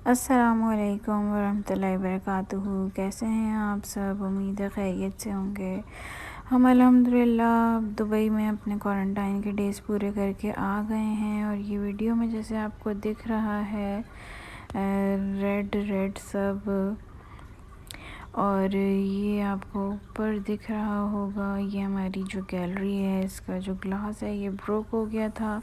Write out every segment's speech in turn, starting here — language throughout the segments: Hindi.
अस्सलामुअलैकुम वरहमतुल्लाहि वबरकातुहू। कैसे हैं आप सब? उम्मीद है खैरियत से होंगे। हम अल्हम्दुलिल्लाह दुबई में अपने क्वारंटाइन के डेज़ पूरे करके आ गए हैं। और ये वीडियो में जैसे आपको दिख रहा है रेड रेड सब, और ये आपको ऊपर दिख रहा होगा, ये हमारी जो गैलरी है, इसका जो ग्लास है ये ब्रोक हो गया था।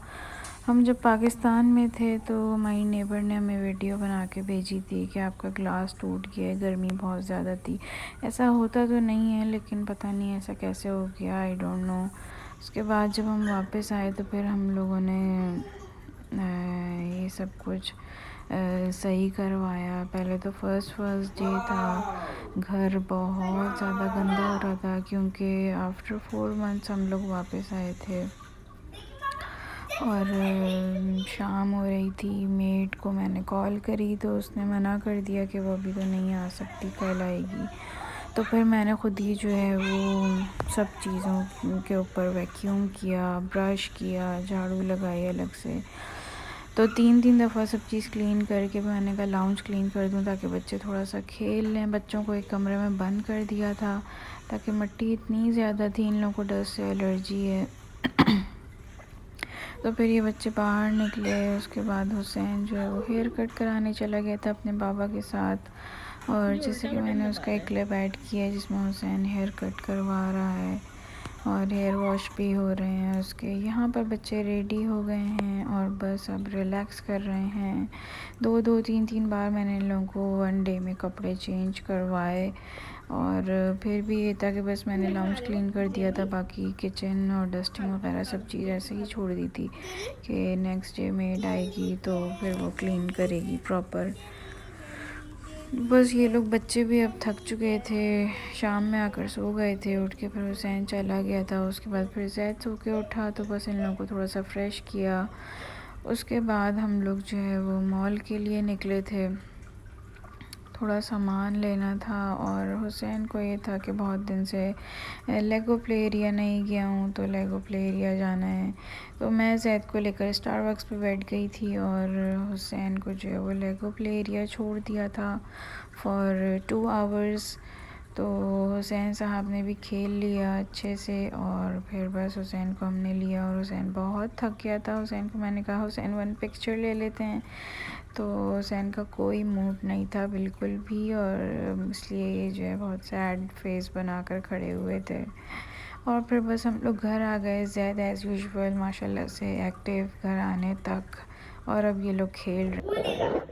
हम जब पाकिस्तान में थे तो हमारी नेबर ने हमें वीडियो बना के भेजी थी कि आपका ग्लास टूट गया है, गर्मी बहुत ज़्यादा थी। ऐसा होता तो नहीं है, लेकिन पता नहीं ऐसा कैसे हो गया, आई डोंट नो। उसके बाद जब हम वापस आए तो फिर हम लोगों ने ये सब कुछ सही करवाया। पहले तो फर्स्ट डे था, घर बहुत ज़्यादा गंदा हो रहा था क्योंकि आफ्टर 4 मंथ्स हम लोग वापस आए थे। और शाम हो रही थी, मेड को मैंने कॉल करी तो उसने मना कर दिया कि वो अभी तो नहीं आ सकती, कल आएगी। तो फिर मैंने ख़ुद ही जो है वो सब चीज़ों के ऊपर वैक्यूम किया, ब्रश किया, झाड़ू लगाई अलग से। तो 3 दफ़ा सब चीज़ क्लीन करके मैंने कहा लाउंज क्लीन कर दूं ताकि बच्चे थोड़ा सा खेल लें। बच्चों को एक कमरे में बंद कर दिया था ताकि मिट्टी इतनी ज़्यादा थी, इन लोगों को डस्ट से एलर्जी है। तो फिर ये बच्चे बाहर निकले। उसके बाद हुसैन जो है वो हेयर कट कराने चला गया था अपने बाबा के साथ। और जैसे कि मैंने उसका एक क्लिप ऐड किया है जिसमें हुसैन हेयर कट करवा रहा है और हेयर वॉश भी हो रहे हैं उसके। यहाँ पर बच्चे रेडी हो गए हैं और बस अब रिलैक्स कर रहे हैं। दो 3 बार मैंने इन लोगों को 1 डे में कपड़े चेंज करवाए। और फिर भी ये था कि बस मैंने लाउंज क्लीन कर दिया था, बाकी किचन और डस्टिंग वगैरह सब चीज़ ऐसे ही छोड़ दी थी कि नेक्स्ट डे मेड आएगी तो फिर वो क्लीन करेगी प्रॉपर। बस ये लोग बच्चे भी अब थक चुके थे, शाम में आकर सो गए थे। उठ के फिर हुसैन चला गया था। उसके बाद फिर ज़ैद सो के उठा तो बस इन लोगों को थोड़ा सा फ्रेश किया। उसके बाद हम लोग जो है वो मॉल के लिए निकले थे, थोड़ा सामान लेना था। और हुसैन को ये था कि बहुत दिन से लेगो प्ले एरिया नहीं गया हूँ तो लेगो प्ले एरिया जाना है। तो मैं ज़ैद को लेकर स्टारबक्स पे बैठ गई थी और हुसैन को जो है वो लेगो प्ले एरिया छोड़ दिया था फॉर 2 आवर्स। तो हुसैन साहब ने भी खेल लिया अच्छे से और फिर बस हुसैन को हमने लिया और हुसैन बहुत थक गया था। हुसैन को मैंने कहा हुसैन 1 पिक्चर ले लेते हैं, तो हुसैन का कोई मूड नहीं था बिल्कुल भी, और इसलिए ये जो है बहुत सैड फेस बनाकर खड़े हुए थे। और फिर बस हम लोग घर आ गए। ज़ैद एज़ यूजुअल माशाल्लाह से एक्टिव घर आने तक, और अब ये लोग खेल रहे।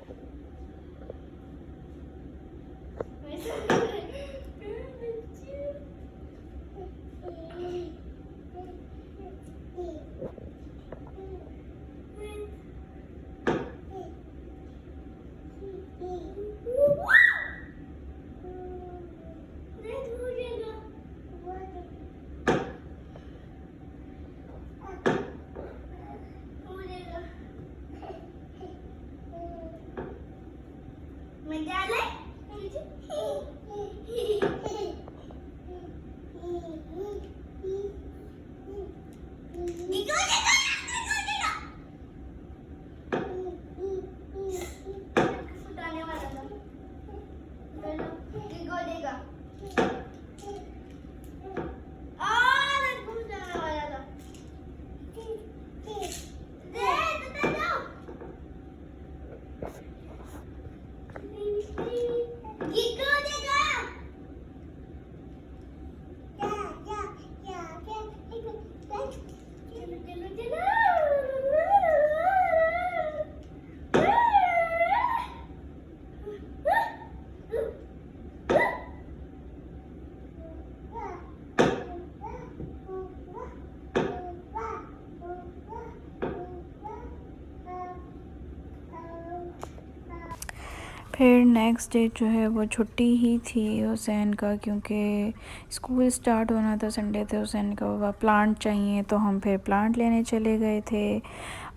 फिर नेक्स्ट डे जो है वो छुट्टी ही थी हुसैन का, क्योंकि स्कूल स्टार्ट होना था संडे थे। हुसैन का बाबा प्लांट चाहिए तो हम फिर प्लांट लेने चले गए थे।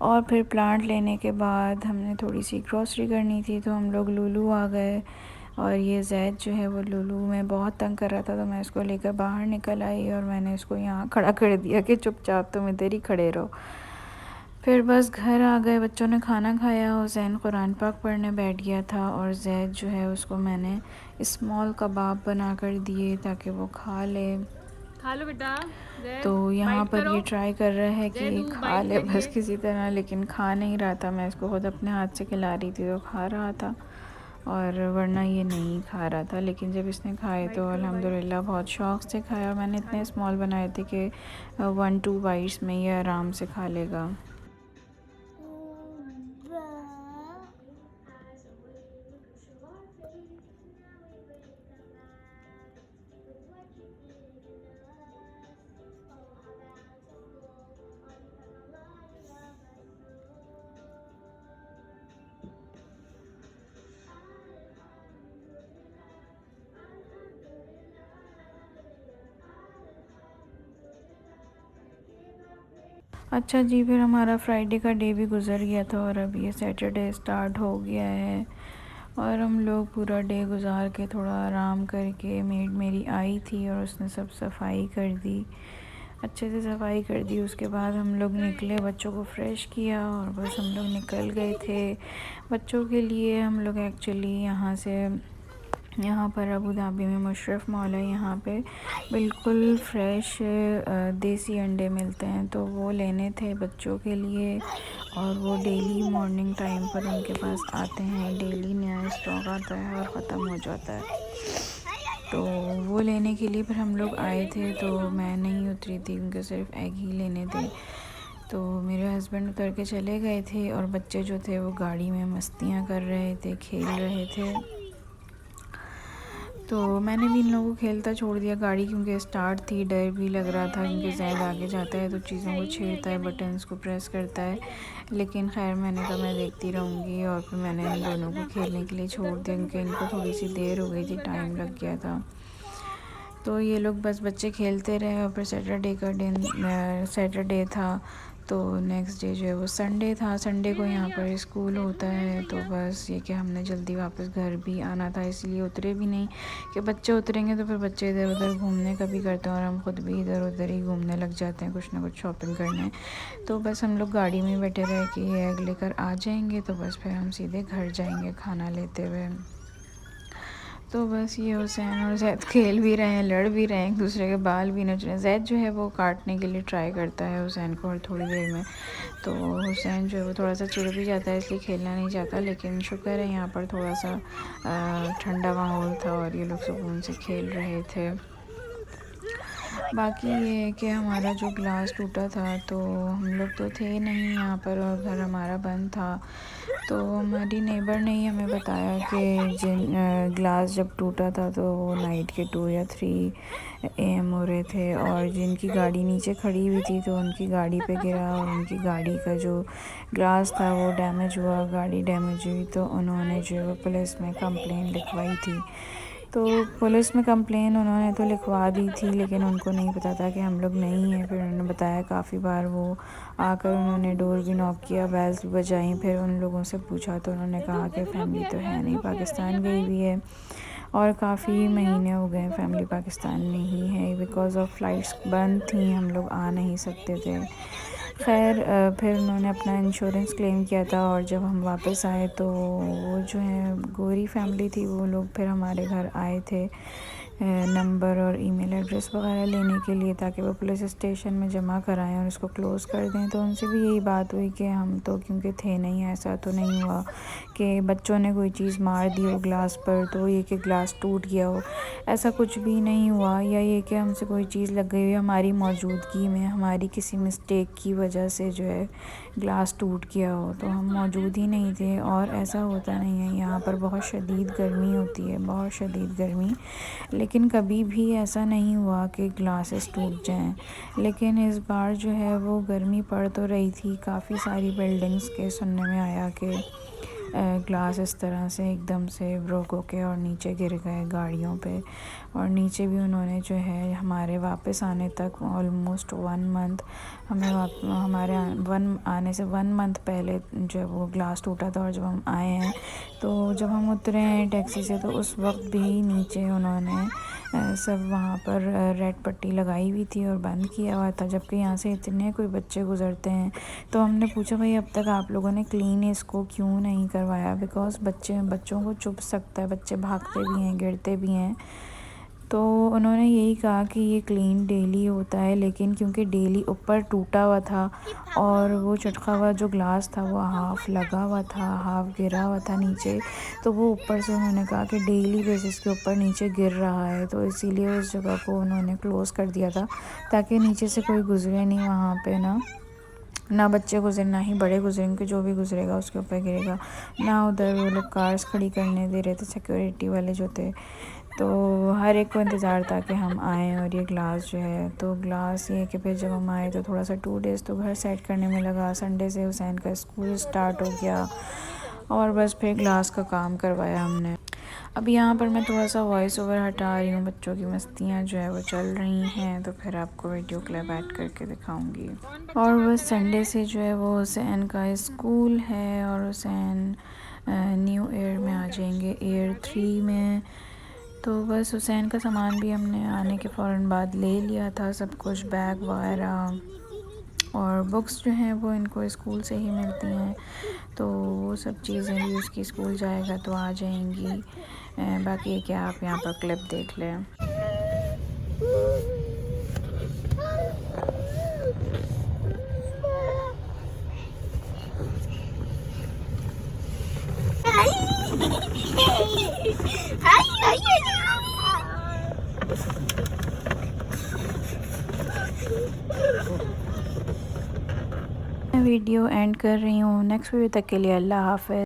और फिर प्लांट लेने के बाद हमने थोड़ी सी ग्रॉसरी करनी थी तो हम लोग लुलु आ गए। और ये ज़ैद जो है वो लुलु में बहुत तंग कर रहा था, तो मैं इसको लेकर बाहर निकल आई और मैंने इसको यहाँ खड़ा कर दिया कि चुपचाप तुम इधर ही खड़े रहो। फिर बस घर आ गए, बच्चों ने खाना खाया, हुसैन कुरान पाक पढ़ने बैठ गया था और जैद जो है उसको मैंने स्मॉल कबाब बना कर दिए ताकि वो खा ले। खा लो बेटा। तो यहाँ बाइट पर करो। ये ट्राई कर रहा है कि जैदू खा बाइट ले बस करिए। किसी तरह, लेकिन खा नहीं रहा था। मैं इसको खुद अपने हाथ से खिला रही थी तो खा रहा था, और वरना ये नहीं खा रहा था। लेकिन जब इसने खाए बाइट तो करो बाइट। अल्हम्दुलिल्लाह बहुत शौक़ से खाया, और मैंने खा इतने लो। स्मॉल बनाए थे कि 1-2 बाइट्स में ये आराम से खा लेगा। अच्छा जी, फिर हमारा फ्राइडे का डे भी गुज़र गया था और अब ये सैटरडे स्टार्ट हो गया है, और हम लोग पूरा डे गुजार के थोड़ा आराम करके, मेड मेरी आई थी और उसने सब सफाई कर दी, अच्छे से सफाई कर दी। उसके बाद हम लोग निकले, बच्चों को फ़्रेश किया और बस हम लोग निकल गए थे। बच्चों के लिए हम लोग एक्चुअली यहाँ पर अबू धाबी में मुशर्रफ मॉल है, यहाँ पे बिल्कुल फ़्रेश देसी अंडे मिलते हैं, तो वो लेने थे बच्चों के लिए। और वो डेली मॉर्निंग टाइम पर उनके पास आते हैं, डेली नया स्टॉक आता है और ख़त्म हो जाता है। तो वो लेने के लिए फिर हम लोग आए थे, तो मैं नहीं उतरी थी क्योंकि सिर्फ एग ही लेने थे। तो मेरे हस्बैंड उतर के चले गए थे और बच्चे जो थे वो गाड़ी में मस्तियाँ कर रहे थे, खेल रहे थे। तो मैंने भी इन लोगों को खेलता छोड़ दिया, गाड़ी क्योंकि स्टार्ट थी, डर भी लग रहा था क्योंकि ज़ैद आगे जाता है तो चीज़ों को छेड़ता है, बटन्स को प्रेस करता है। लेकिन खैर मैंने कहा मैं देखती रहूँगी, और फिर मैंने इन दोनों को खेलने के लिए छोड़ दिया क्योंकि इनको थोड़ी सी देर हो गई थी, टाइम लग गया था। तो ये लोग बस बच्चे खेलते रहे, और फिर सैटरडे था, तो नेक्स्ट डे जो है वो संडे था। संडे को यहाँ पर स्कूल होता है, तो बस ये कि हमने जल्दी वापस घर भी आना था, इसलिए उतरे भी नहीं कि बच्चे उतरेंगे तो फिर बच्चे इधर उधर घूमने का भी करते हैं और हम खुद भी इधर उधर ही घूमने लग जाते हैं, कुछ ना कुछ शॉपिंग करने। तो बस हम लोग गाड़ी में बैठे रहे कि ये एग लेकर आ जाएंगे, तो बस फिर हम सीधे घर जाएंगे खाना लेते हुए। तो बस ये हुसैन और जैद खेल भी रहे हैं, लड़ भी रहे हैं, एक दूसरे के बाल भी नोच रहे हैं। जैद जो है वो काटने के लिए ट्राई करता है हुसैन को हर थोड़ी देर में, तो हुसैन जो है वो थोड़ा सा चिढ़ भी जाता है, इसलिए खेलना नहीं चाहता। लेकिन शुक्र है यहाँ पर थोड़ा सा ठंडा माहौल था और ये लोग सुकून से खेल रहे थे। बाकी ये है कि हमारा जो ग्लास टूटा था, तो हम लोग तो थे नहीं यहाँ पर और घर हमारा बंद था, तो हमारी नेबर ने ही हमें बताया कि ग्लास जब टूटा था तो वो नाइट के 2 या 3 AM हो रहे थे, और जिनकी गाड़ी नीचे खड़ी हुई थी तो उनकी गाड़ी पे गिरा और उनकी गाड़ी का जो ग्लास था वो डैमेज हुआ, गाड़ी डैमेज हुई। तो उन्होंने जो पुलिस में कंप्लेन लिखवाई थी, तो पुलिस में कंप्लेन उन्होंने तो लिखवा दी थी, लेकिन उनको नहीं पता था कि हम लोग नहीं हैं। फिर उन्होंने बताया, काफ़ी बार वो आकर उन्होंने डोर भी नॉक किया, बेल्स भी बजाई। फिर उन लोगों से पूछा तो उन्होंने कहा कि फ़ैमिली तो है नहीं, पाकिस्तान गई हुई है, और काफ़ी महीने हो गए फैमिली पाकिस्तान में ही है, बिकॉज़ ऑफ फ़्लाइट्स बंद थी, हम लोग आ नहीं सकते थे। खैर फिर उन्होंने अपना इंश्योरेंस क्लेम किया था, और जब हम वापस आए तो वो जो है गोरी फैमिली थी, वो लोग फिर हमारे घर आए थे नंबर और ईमेल एड्रेस वगैरह लेने के लिए, ताकि वो पुलिस स्टेशन में जमा कराएं और उसको क्लोज़ कर दें। तो उनसे भी यही बात हुई कि हम तो क्योंकि थे नहीं, ऐसा तो नहीं हुआ कि बच्चों ने कोई चीज़ मार दी हो ग्लास पर तो ये कि ग्लास टूट गया हो, ऐसा कुछ भी नहीं हुआ। या ये कि हमसे कोई चीज़ लग गई हो हमारी मौजूदगी में, हमारी किसी मिस्टेक की वजह से जो है ग्लास टूट गया हो, तो हम मौजूद ही नहीं थे। और ऐसा होता नहीं है, यहाँ पर बहुत शदीद गर्मी होती है, बहुत शदीद गर्मी, लेकिन कभी भी ऐसा नहीं हुआ कि ग्लासेस टूट जाएं। लेकिन इस बार जो है वो गर्मी पड़ तो रही थी, काफ़ी सारी बिल्डिंग्स के सुनने में आया कि ग्लास इस तरह से एकदम से ब्रोक होके और नीचे गिर गए गाड़ियों पे, और नीचे भी उन्होंने जो है हमारे वापस आने तक ऑलमोस्ट 1 मंथ, हमारे वन आने से 1 मंथ पहले जो है वो ग्लास टूटा था। और जब हम आए हैं, तो जब हम उतरे हैं टैक्सी से, तो उस वक्त भी नीचे उन्होंने सब वहाँ पर रेड पट्टी लगाई हुई थी और बंद किया हुआ था, जबकि यहाँ से इतने कोई बच्चे गुज़रते हैं। तो हमने पूछा भाई अब तक आप लोगों ने क्लीन इसको क्यों नहीं करवाया, बिकॉज़ बच्चों को चुभ सकता है, बच्चे भागते भी हैं, गिरते भी हैं। तो उन्होंने यही कहा कि ये क्लीन डेली होता है, लेकिन क्योंकि डेली ऊपर टूटा हुआ था और वो चटका हुआ जो ग्लास था वो हाफ़ लगा हुआ था, हाफ़ गिरा हुआ था नीचे, तो वो ऊपर से उन्होंने कहा कि डेली बेसिस के ऊपर नीचे गिर रहा है, तो इसीलिए उस जगह को उन्होंने क्लोज़ कर दिया था ताकि नीचे से कोई गुज़रे नहीं वहाँ पे ना बच्चे गुजरे ना ही बड़े गुजरेंगे, जो भी गुजरेगा उसके ऊपर गिरेगा ना। उधर वो लोग कार्स खड़ी करने दे रहे थे सिक्योरिटी वाले जो थे, तो हर एक को इंतज़ार था कि हम आएँ। और ये ग्लास जो है, तो ग्लास ये कि फिर जब हम आए तो थोड़ा सा 2 डेज़ तो घर सेट करने में लगा। संडे से हुसैन का स्कूल स्टार्ट हो गया और बस फिर ग्लास का काम करवाया हमने। अब यहाँ पर मैं थोड़ा सा वॉइस ओवर हटा रही हूँ, बच्चों की मस्तियाँ जो है वो चल रही हैं, तो फिर आपको वीडियो क्लिप ऐड करके दिखाऊंगी। और बस संडे से जो है वो हुसैन का स्कूल है और हुसैन न्यू ईयर में आ जाएंगे, ईयर 3 में। तो बस हुसैन का सामान भी हमने आने के फ़ौरन बाद ले लिया था, सब कुछ बैग वगैरह, और बुक्स जो हैं वो इनको स्कूल से ही मिलती हैं, तो वो सब चीज़ें भी उसकी स्कूल जाएगा तो आ जाएंगी। बाकी ये क्या आप यहाँ पर क्लिप देख लें। वीडियो एंड कर रही हूँ। नेक्स्ट वीडियो तक के लिए अल्लाह हाफ़िज़।